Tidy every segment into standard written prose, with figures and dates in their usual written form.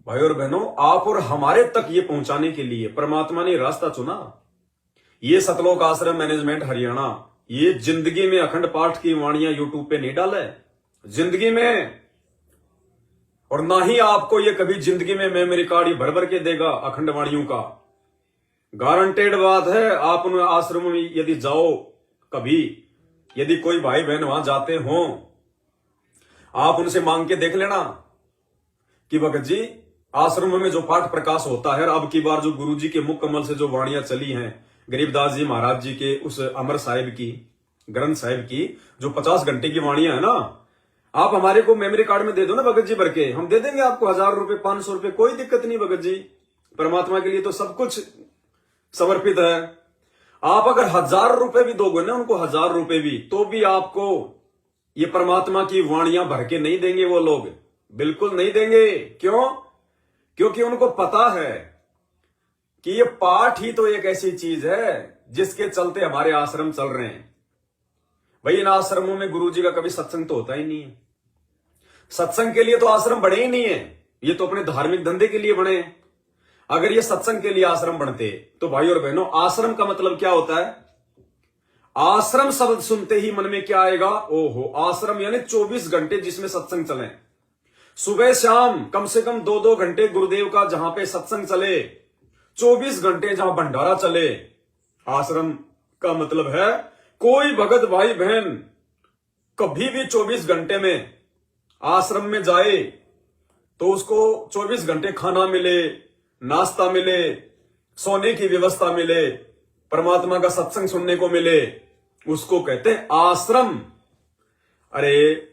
भाई और बहनों, आप और हमारे तक ये पहुंचाने के लिए परमात्मा ने रास्ता चुना। ये सतलोक आश्रम मैनेजमेंट हरियाणा ये जिंदगी में अखंड पाठ की वाणियां यूट्यूब पे नहीं डाले, जिंदगी में। और ना ही आपको ये कभी जिंदगी में मेमोरी कार्ड भर भर के देगा अखंड वाणियों का। गारंटेड बात है। आप उन आश्रमों में यदि जाओ, कभी यदि कोई भाई बहन वहां जाते हो, आप उनसे मांग के देख लेना कि भगत जी आश्रमों में जो पाठ प्रकाश होता है, और अब की बार जो गुरु जी के मुख कमल से जो वाणियां चली हैं गरीबदास जी महाराज जी के उस अमर साहिब की, ग्रंथ साहिब की, जो 50 घंटे की वाणियां है ना, आप हमारे को मेमोरी कार्ड में दे दो ना भगत जी भर के, हम दे देंगे आपको 1000 रुपए 500 रुपए, कोई दिक्कत नहीं भगत जी। परमात्मा के लिए तो सब कुछ समर्पित है। आप अगर 1000 रुपए भी दोगे ना उनको, 1000 रुपए भी, तो भी आपको ये परमात्मा की वाणियां भर के नहीं देंगे वो लोग, बिल्कुल नहीं देंगे। क्यों? क्योंकि उनको पता है कि ये पाठ ही तो एक ऐसी चीज है जिसके चलते हमारे आश्रम चल रहे हैं। भाई इन आश्रमों में गुरु जी का कभी सत्संग तो होता ही नहीं है। सत्संग के लिए तो आश्रम बने ही नहीं है, ये तो अपने धार्मिक धंधे के लिए बने हैं। अगर ये सत्संग के लिए आश्रम बनते तो भाई और बहनों, आश्रम का मतलब क्या होता है? आश्रम शब्द सुनते ही मन में क्या आएगा? ओहो, आश्रम यानी 24 घंटे जिसमें सत्संग चले, सुबह शाम कम से कम 2-2 घंटे गुरुदेव का जहां पे सत्संग चले, 24 घंटे जहां भंडारा चले। आश्रम का मतलब है कोई भगत भाई बहन कभी भी 24 घंटे में आश्रम में जाए तो उसको 24 घंटे खाना मिले, नाश्ता मिले, सोने की व्यवस्था मिले, परमात्मा का सत्संग सुनने को मिले, उसको कहते हैं आश्रम। अरे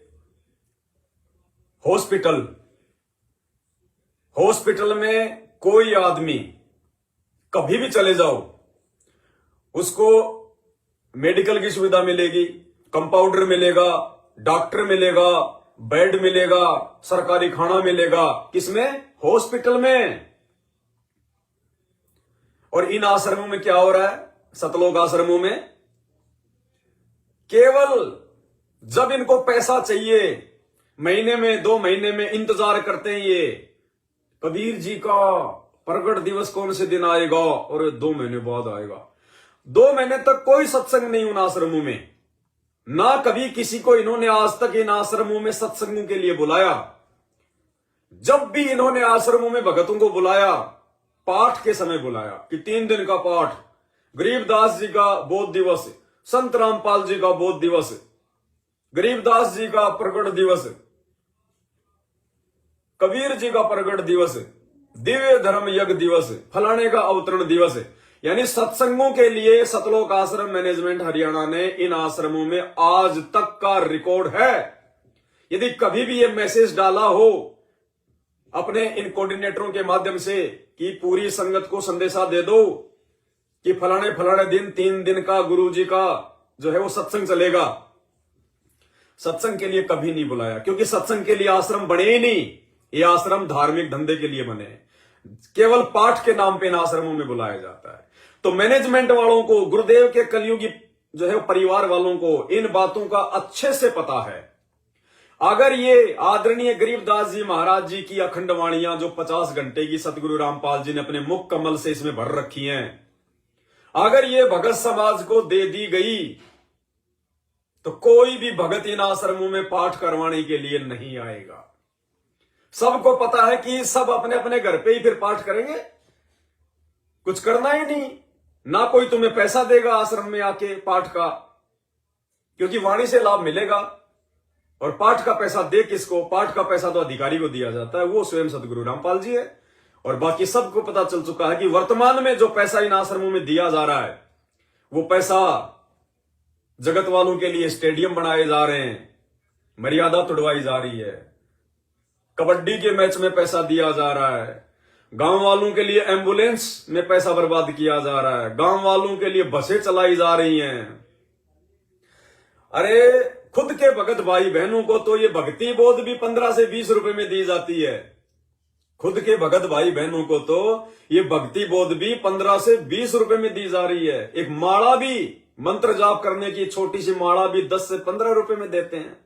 हॉस्पिटल में कोई आदमी कभी भी चले जाओ, उसको मेडिकल की सुविधा मिलेगी, कंपाउंडर मिलेगा, डॉक्टर मिलेगा, बेड मिलेगा, सरकारी खाना मिलेगा। किसमें? हॉस्पिटल में। और इन आश्रमों में क्या हो रहा है? सतलोक आश्रमों में केवल जब इनको पैसा चाहिए, महीने में 2 महीने में इंतजार करते हैं ये कबीर जी का प्रगट दिवस कौन से दिन आएगा, और 2 महीने बाद आएगा। 2 महीने तक कोई सत्संग नहीं उन आश्रमों में, ना कभी किसी को इन्होंने आज तक इन आश्रमों में सत्संगों के लिए बुलाया। जब भी इन्होंने आश्रमों में भगतों को बुलाया, पाठ के समय बुलाया कि 3 दिन का पाठ, गरीबदास जी का बोध दिवस, संत रामपाल जी का बोध दिवस, गरीबदास जी का प्रगट दिवस, कबीर जी का प्रगट दिवस, दिव्य धर्म यज्ञ दिवस, फलाने का अवतरण दिवस। यानी सत्संगों के लिए सतलोक आश्रम मैनेजमेंट हरियाणा ने इन आश्रमों में आज तक का रिकॉर्ड है। यदि कभी भी ये मैसेज डाला हो अपने इन कोऑर्डिनेटरों के माध्यम से कि पूरी संगत को संदेशा दे दो कि फलाने फलाने दिन 3 दिन का गुरु जी का जो है वो सत्संग चलेगा, सत्संग के लिए कभी नहीं बुलाया। क्योंकि सत्संग के लिए आश्रम बने ही नहीं, ये आश्रम धार्मिक धंधे के लिए बने, केवल पाठ के नाम पे इन आश्रमों में बुलाया जाता है। तो मैनेजमेंट वालों को, गुरुदेव के कलयुगी जो है परिवार वालों को इन बातों का अच्छे से पता है। अगर ये आदरणीय गरीबदास जी महाराज जी की अखंड वाणियां जो 50 घंटे की सतगुरु रामपाल जी ने अपने मुख कमल से इसमें भर रखी हैं, अगर ये भगत समाज को दे दी गई तो कोई भी भगत इन आश्रमों में पाठ करवाने के लिए नहीं आएगा। सबको पता है कि सब अपने अपने घर पे ही फिर पाठ करेंगे, कुछ करना ही नहीं, ना कोई तुम्हें पैसा देगा आश्रम में आके पाठ का, क्योंकि वाणी से लाभ मिलेगा। और पाठ का पैसा दे किसको? पाठ का पैसा तो अधिकारी को दिया जाता है, वो स्वयं सतगुरु रामपाल जी है। और बाकी सबको पता चल चुका है कि वर्तमान में जो पैसा इन आश्रमों में दिया जा रहा है, वो पैसा जगत वालों के लिए स्टेडियम बनाए जा रहे हैं, मर्यादा तोड़वाई जा रही है, कबड्डी के मैच में पैसा दिया जा रहा है, गांव वालों के लिए एम्बुलेंस में पैसा बर्बाद किया जा रहा है, गांव वालों के लिए बसें चलाई जा रही हैं। अरे खुद के भगत भाई बहनों को तो ये भक्ति बोध भी 15 से 20 रुपए में दी जाती है। खुद के भगत भाई बहनों को तो ये भक्ति बोध भी 15 से 20 रुपए में दी जा रही है। एक माला भी, मंत्र जाप करने की छोटी सी माला भी 10 से 15 रुपए में देते हैं।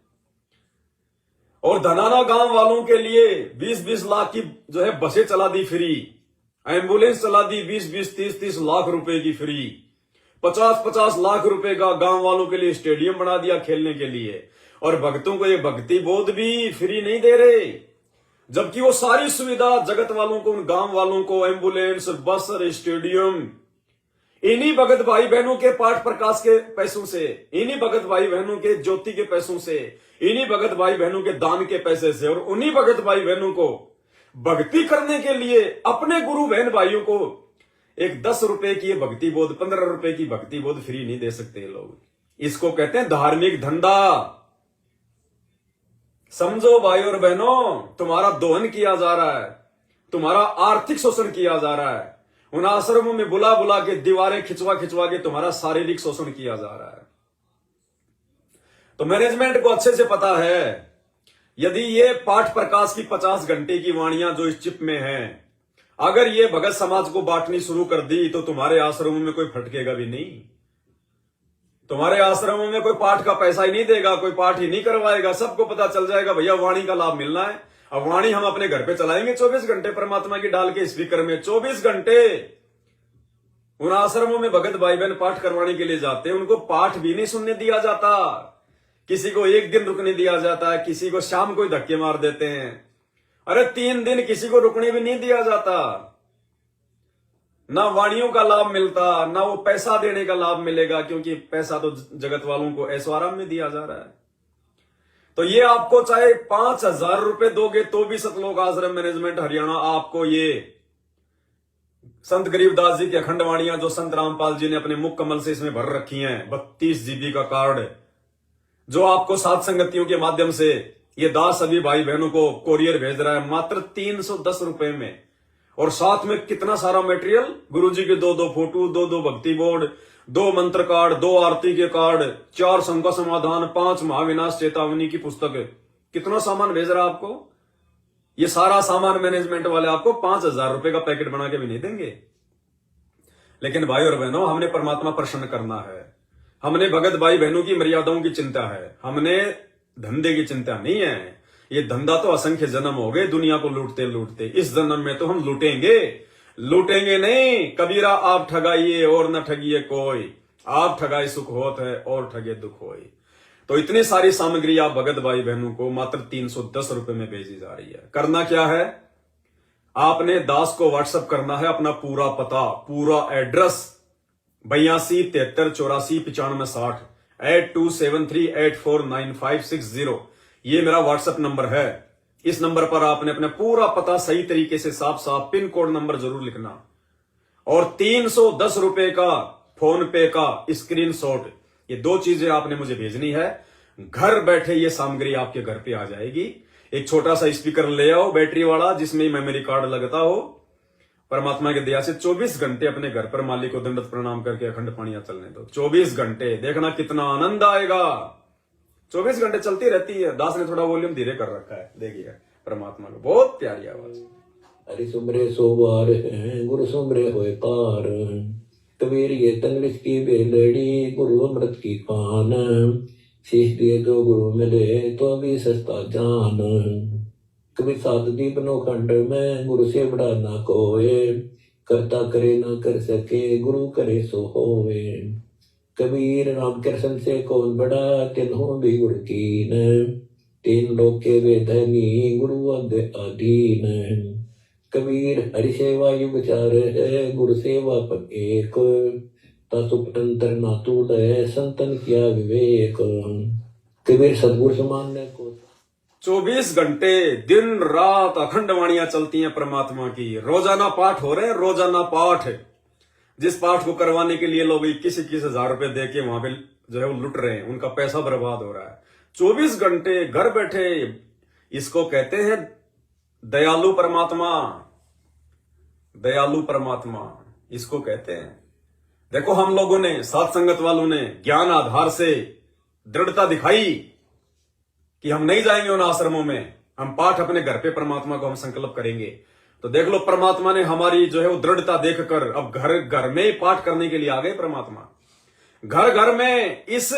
और धनाना गांव वालों के लिए 20-20 लाख की जो है बसें चला दी फ्री, एम्बुलेंस चला दी 20-20, 30-30 लाख रुपए की फ्री, 50-50 लाख रुपए का गांव वालों के लिए स्टेडियम बना दिया खेलने के लिए। और भक्तों को ये भक्ति बोध भी फ्री नहीं दे रहे, जबकि वो सारी सुविधा जगत वालों को, उन गांव वालों को एम्बुलेंस, बस और स्टेडियम इन्हीं भगत भाई बहनों के पाठ प्रकाश के पैसों से, इन्हीं भगत भाई बहनों के ज्योति के पैसों से, इन्हीं भगत भाई बहनों के दान के पैसे से, और उन्हीं भगत भाई बहनों को भक्ति करने के लिए अपने गुरु बहन भाइयों को एक 10 रुपए की भक्ति बोध, 15 रुपए की भक्ति बोध फ्री नहीं दे सकते ये लोग। इसको कहते हैं धार्मिक धंधा। समझो भाई और बहनों, तुम्हारा दोहन किया जा रहा है, तुम्हारा आर्थिक शोषण किया जा रहा है, उन आश्रमों में बुला बुला के दीवारें खिंचवा खिंचवा के तुम्हारा शारीरिक शोषण किया जा रहा है। तो मैनेजमेंट को अच्छे से पता है, यदि ये पाठ प्रकाश की 50 घंटे की वाणियां जो इस चिप में हैं, अगर ये भगत समाज को बांटनी शुरू कर दी तो तुम्हारे आश्रमों में कोई फटकेगा भी नहीं, तुम्हारे आश्रमों में कोई पाठ का पैसा ही नहीं देगा, कोई पाठ ही नहीं करवाएगा। सबको पता चल जाएगा भैया वाणी का लाभ मिलना है, अब वाणी हम अपने घर पे चलाएंगे 24 घंटे परमात्मा की डाल के स्पीकर में। 24 घंटे उन आश्रमों में भगत भाई बहन पाठ करवाने के लिए जाते हैं, उनको पाठ भी नहीं सुनने दिया जाता, किसी को एक दिन रुकने दिया जाता है, किसी को शाम को ही धक्के मार देते हैं, अरे 3 दिन किसी को रुकने भी नहीं दिया जाता। ना वाणियों का लाभ मिलता, ना वो पैसा देने का लाभ मिलेगा, क्योंकि पैसा तो जगत वालों को ऐशो आराम में दिया जा रहा है। तो ये आपको चाहे 5,000 रुपए दोगे तो भी सतलोक आश्रम मैनेजमेंट हरियाणा आपको ये संत गरीबदास जी की अखंड वाणियां जो संत रामपाल जी ने अपने मुख कमल से इसमें भर रखी हैं, 32 GB का कार्ड जो आपको सात संगतियों के माध्यम से ये दास सभी भाई बहनों को कोरियर भेज रहा है मात्र 310 रुपए में। और साथ में कितना सारा मटेरियल, गुरुजी के 2-2 फोटो, 2-2 भक्ति बोर्ड, 2 मंत्र कार्ड, 2 आरती के कार्ड, 4 शंका समाधान, 5 महाविनाश चेतावनी की पुस्तक, कितना सामान भेज रहा है आपको। ये सारा सामान मैनेजमेंट वाले आपको 5,000 रुपए का पैकेट बना के भी नहीं देंगे। लेकिन भाई और बहनों, हमने परमात्मा प्रसन्न करना है, हमने भगत भाई बहनों की मर्यादाओं की चिंता है, हमने धंधे की चिंता नहीं है। ये धंधा तो असंख्य जन्म हो गए दुनिया को लूटते लूटते, इस जन्म में तो हम लूटेंगे, लूटेंगे नहीं। कबीरा आप ठगाइए और न ठगिए कोई, आप ठगाई सुख होत है और ठगे दुख होई। तो इतनी सारी सामग्री आप भगत भाई बहनों को मात्र 310 रुपए में भेजी जा रही है। करना क्या है, आपने दास को व्हाट्सएप करना है अपना पूरा पता, पूरा एड्रेस 82 73 84 95 60 8273849560। ये मेरा व्हाट्सएप नंबर है। इस नंबर पर आपने अपना पूरा पता सही तरीके से साफ साफ पिन कोड नंबर जरूर लिखना, और 310 रुपए का फोन पे का स्क्रीनशॉट, ये 2 चीजें आपने मुझे भेजनी है। घर बैठे ये सामग्री आपके घर पे आ जाएगी। एक छोटा सा स्पीकर ले आओ बैटरी वाला, जिसमें मेमोरी कार्ड लगता हो। परमात्मा के दया से 24 घंटे अपने घर पर मालिक को दंडवत प्रणाम करके अखंड पानियां चलने दो। 24 घंटे, देखना कितना आनंद आएगा। 24 घंटे चलती रहती है। दास ने थोड़ा वॉल्यूम धीरे कर रखा है, देखिए परमात्मा को बहुत प्यारी आवाज। हरि सुमरे सोवार है, गुरु सुमरे होए पार, कबीर ये तंगलिस की बेलड़ी, गुरु अमृत की पान, शीश दिए जो गुरु मिले तो भी सस्ता जान। कबीर साध दीप नो खंड में, गुरु से बड़ा ना कोए, करता करे ना कर सके, गुरु करे सो होवे। कबीर राम कृष्ण से कौन बड़ा, तिन्हों भी गुरु कीन, 3 लोक के वे धनी, गुरु अधीन। कबीर हरि सेवा युग चार है, गुरु सेवा पद एक, तत्पटंतर ना तूल है, संतन किया विवेक। कबीर सदगुरु समान को 24 घंटे दिन रात अखंड वाणियां चलती हैं परमात्मा की। रोजाना पाठ हो रहे हैं, रोजाना पाठ। जिस पाठ को करवाने के लिए लोग 21-21 हजार रुपए दे के वहां पे जो है वो लुट रहे हैं, उनका पैसा बर्बाद हो रहा है। 24 घंटे घर बैठे, इसको कहते हैं दयालु परमात्मा। दयालु परमात्मा इसको कहते हैं। देखो, हम लोगों ने, सात संगत वालों ने ज्ञान आधार से दृढ़ता दिखाई कि हम नहीं जाएंगे उन आश्रमों में, हम पाठ अपने घर पे परमात्मा को हम संकल्प करेंगे। तो देख लो, परमात्मा ने हमारी जो है वो दृढ़ता देखकर अब घर घर में ही पाठ करने के लिए आ गए परमात्मा। घर घर में इस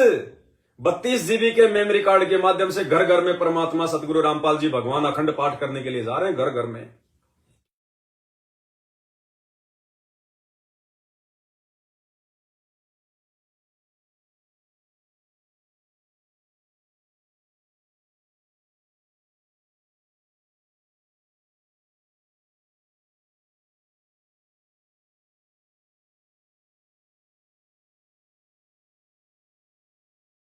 32 जीबी के मेमोरी कार्ड के माध्यम से घर घर में परमात्मा सतगुरु रामपाल जी भगवान अखंड पाठ करने के लिए जा रहे हैं, घर घर में।